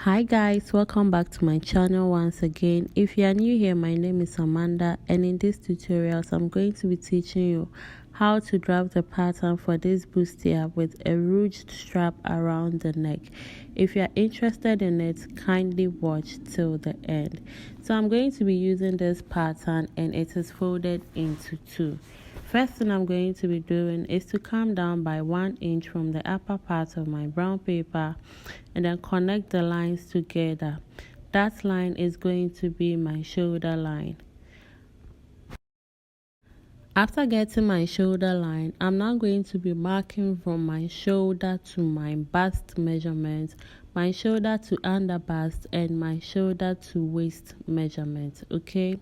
Hi guys, welcome back to my channel once again. If you are new here, my name is Amanda, and in this tutorials I'm going to be teaching you how to draft the pattern for this bustier with a ruched strap around the neck. If you are interested in it, kindly watch till the end. So I'm going to be using this pattern and it is folded into two. First thing I'm going to be doing is to come down by 1 inch from the upper part of my brown paper and then connect the lines together. That line is going to be my shoulder line. After getting my shoulder line, I'm now going to be marking from my shoulder to my bust measurement, my shoulder to under bust, and my shoulder to waist measurement. Okay,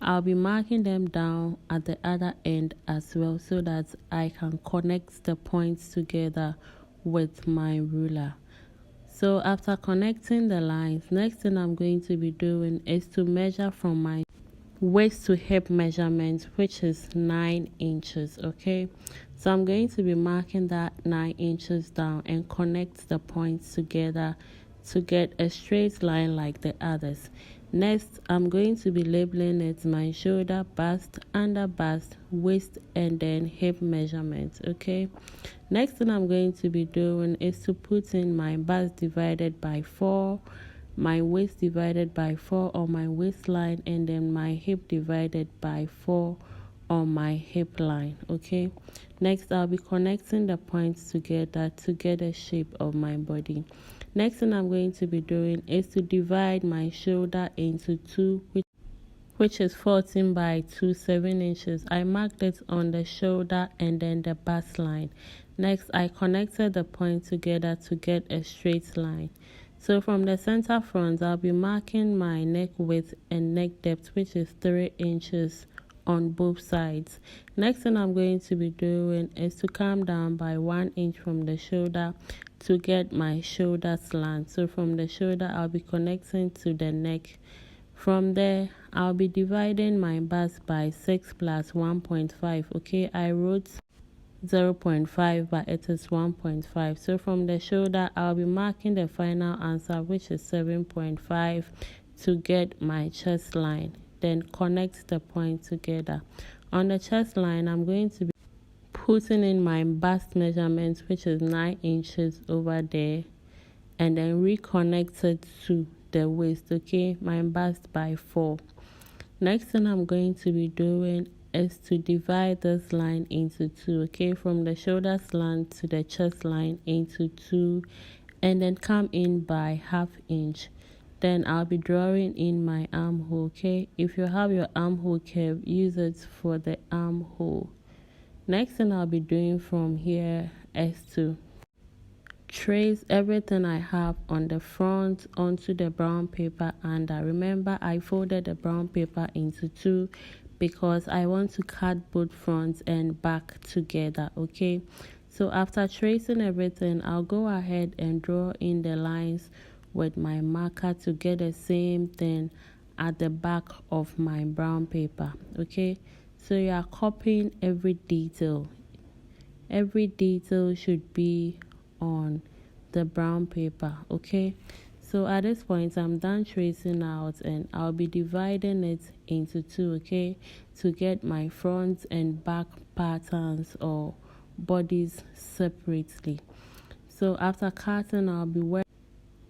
I'll be marking them down at the other end as well so that I can connect the points together with my ruler. So after connecting the lines, next thing I'm going to be doing is to measure from my waist to hip measurement, which is 9 inches. Okay, so I'm going to be marking that 9 inches down and connect the points together to get a straight line like the others. Next, I'm going to be labeling it my shoulder, bust, under bust, waist, and then hip measurement. Okay, next thing I'm going to be doing is to put in my bust divided by 4, my waist divided by 4 on my waistline, and then my hip divided by 4 on my hip line. Okay, next I'll be connecting the points together to get a shape of my body. Next thing I'm going to be doing is to divide my shoulder into two, which is 14 by 2, 7 inches. I marked it on the shoulder and then the bust line. Next, I connected the points together to get a straight line. So from the center front, I'll be marking my neck width and neck depth, which is 3 inches on both sides. Next thing I'm going to be doing is to come down by 1 inch from the shoulder to get my shoulder slant. So from the shoulder, I'll be connecting to the neck. From there, I'll be dividing my bust by 6 plus 1.5. Okay, I wrote 0.5, but it is 1.5. So from the shoulder, I'll be marking the final answer, which is 7.5, to get my chest line. Then connect the point together. On the chest line, I'm going to be putting in my bust measurement, which is 9 inches over there, and then reconnect it to the waist. Okay, my bust by 4. Next thing I'm going to be doing is to divide this line into two. Okay, from the shoulder slant to the chest line into 2, and then come in by 1/2 inch. Then I'll be drawing in my armhole. Okay, if you have your armhole curve, use it for the armhole. Next thing I'll be doing from here is to trace everything I have on the front onto the brown paper under. Remember, I folded the brown paper into two because I want to cut both front and back together. Okay, so after tracing everything, I'll go ahead and draw in the lines with my marker to get the same thing at the back of my brown paper. Okay, so you are copying every detail. Every detail should be on the brown paper. Okay, so at this point I'm done tracing out, and I'll be dividing it into two, okay, to get my front and back patterns or bodies separately. So after cutting, I'll be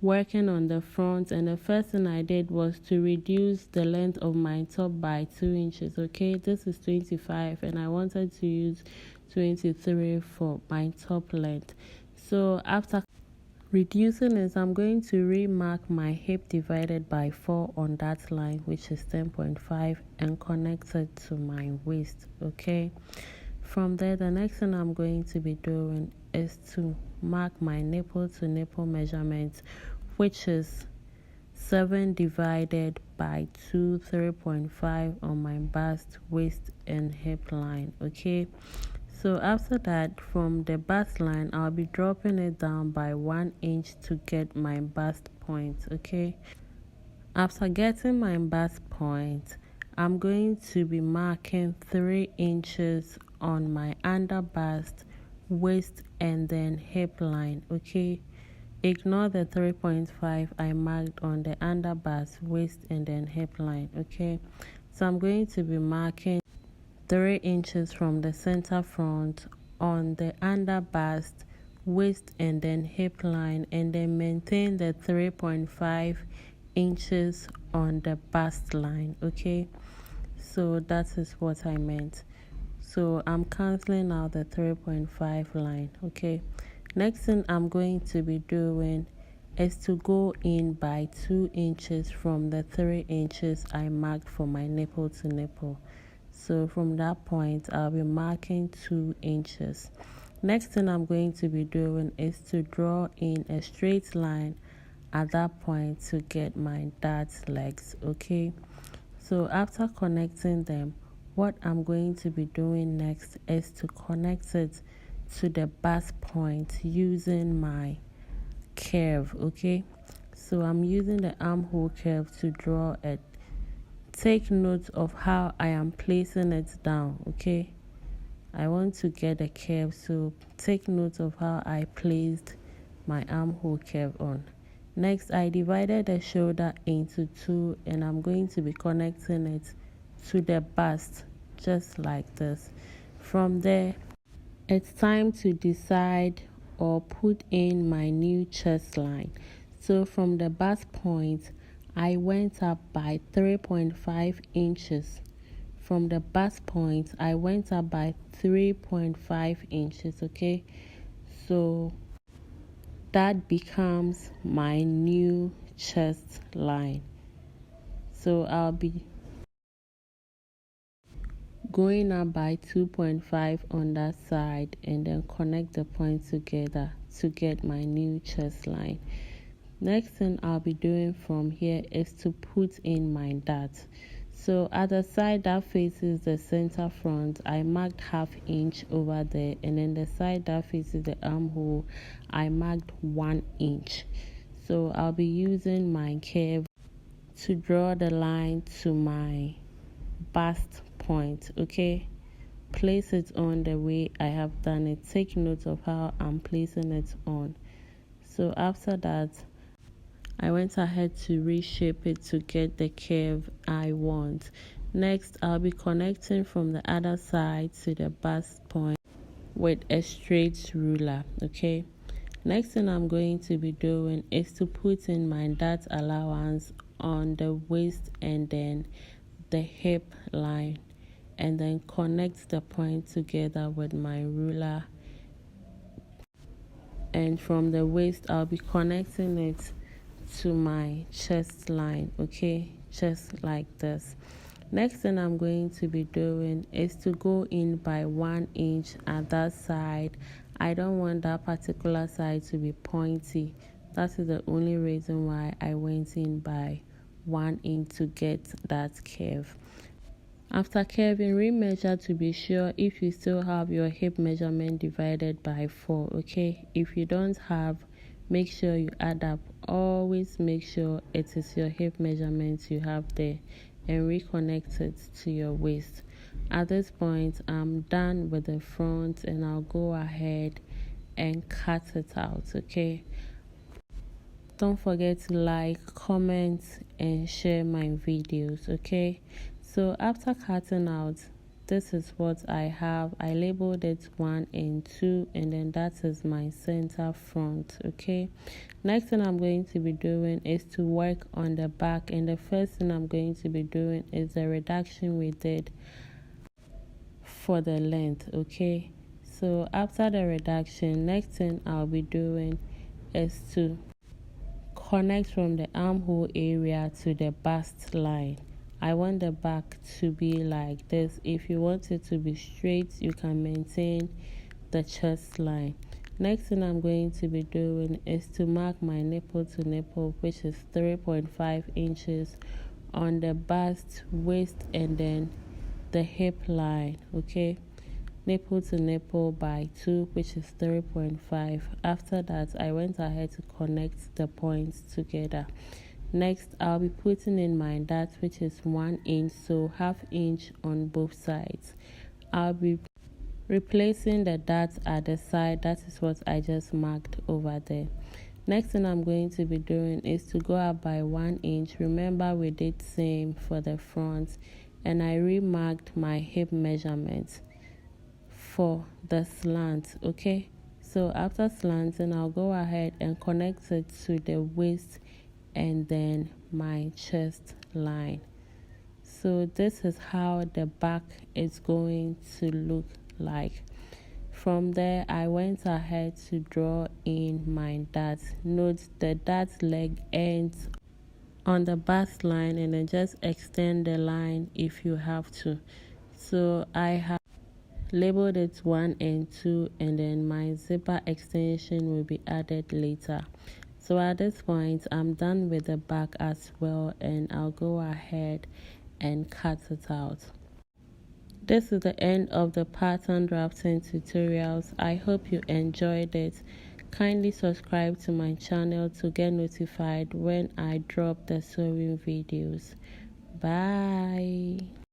working on the front, and the first thing I did was to reduce the length of my top by 2 inches. Okay, this is 25 and I wanted to use 23 for my top length. So after reducing this, I'm going to remark my hip divided by 4 on that line, which is 10.5, and connect it to my waist. Okay, from there, the next thing I'm going to be doing is to mark my nipple to nipple measurement, which is 7 divided by 2, 3.5 on my bust, waist, and hip line. Okay, so after that, from the bust line, I'll be dropping it down by 1 inch to get my bust point. Okay, after getting my bust point, I'm going to be marking 3 inches on my under bust, waist, and then hip line. Okay, ignore the 3.5 I marked on the underbust, waist, and then hip line. Okay, so I'm going to be marking 3 inches from the center front on the underbust, waist, and then hip line, and then maintain the 3.5 inches on the bust line. Okay, so that is what I meant. So I'm canceling out the 3.5 line. Okay, next thing I'm going to be doing is to go in by 2 inches from the 3 inches I marked for my nipple to nipple. So from that point, I'll be marking 2 inches. Next thing I'm going to be doing is to draw in a straight line at that point to get my dart legs. Okay, so after connecting them, what I'm going to be doing next is to connect it to the bust point using my curve. Okay, so I'm using the armhole curve to draw it. Take note of how I am placing it down. Okay, I want to get a curve, so take note of how I placed my armhole curve on. Next, I divided the shoulder into 2, and I'm going to be connecting it to the bust just like this. From there, it's time to decide or put in my new chest line. So from the bust point, I went up by 3.5 inches. From the bust point, I went up by 3.5 inches. Okay, so that becomes my new chest line. So I'll be going up by 2.5 on that side and then connect the points together to get my new chest line. Next thing I'll be doing from here is to put in my dart. So at the side that faces the center front, I marked 1/2 inch over there, and then the side that faces the armhole, I marked 1 inch. So I'll be using my curve to draw the line to my bust point. Okay, place it on the way I have done it. Take note of how I'm placing it on. So after that, I went ahead to reshape it to get the curve I want. Next, I'll be connecting from the other side to the bust point with a straight ruler. Okay, next thing I'm going to be doing is to put in my dart allowance on the waist and then the hip line, and then connect the point together with my ruler. And from the waist, I'll be connecting it to my chest line. Okay, just like this. Next thing I'm going to be doing is to go in by 1 inch at that side. I don't want that particular side to be pointy. That is the only reason why I went in by 1 inch to get that curve. After curving, remeasure to be sure if you still have your hip measurement divided by 4. Okay, if you don't have, make sure you add up. Always make sure it is your hip measurement you have there, and reconnect it to your waist. At this point, I'm done with the front, and I'll go ahead and cut it out. Okay, don't forget to like, comment, and share my videos. Okay, so after cutting out, this is what I have. I labeled it 1 and 2, and then that is my center front. Okay, next thing I'm going to be doing is to work on the back, and the first thing I'm going to be doing is the reduction we did for the length. Okay, so after the reduction, next thing I'll be doing is to connect from the armhole area to the bust line. I want the back to be like this. If you want it to be straight, you can maintain the chest line. Next thing I'm going to be doing is to mark my nipple to nipple, which is 3.5 inches on the bust, waist, and then the hip line. Okay, nipple to nipple by 2, which is 3.5. After that, I went ahead to connect the points together. Next, I'll be putting in my dart, which is 1 inch, so 1/2 inch on both sides. I'll be replacing the dart at the side. That is what I just marked over there. Next thing I'm going to be doing is to go up by 1 inch. Remember we did same for the front, and I remarked my hip measurement for the slant. Okay, so after slanting, I'll go ahead and connect it to the waist and then my chest line. So this is how the back is going to look like. From there, I went ahead to draw in my dart. Note the dart leg ends on the bust line, and then just extend the line if you have to. So I have labeled it 1 and 2, and then my zipper extension will be added later. So at this point, I'm done with the back as well, and I'll go ahead and cut it out. This is the end of the pattern drafting tutorials. I hope you enjoyed it. Kindly subscribe to my channel to get notified when I drop the sewing videos. Bye.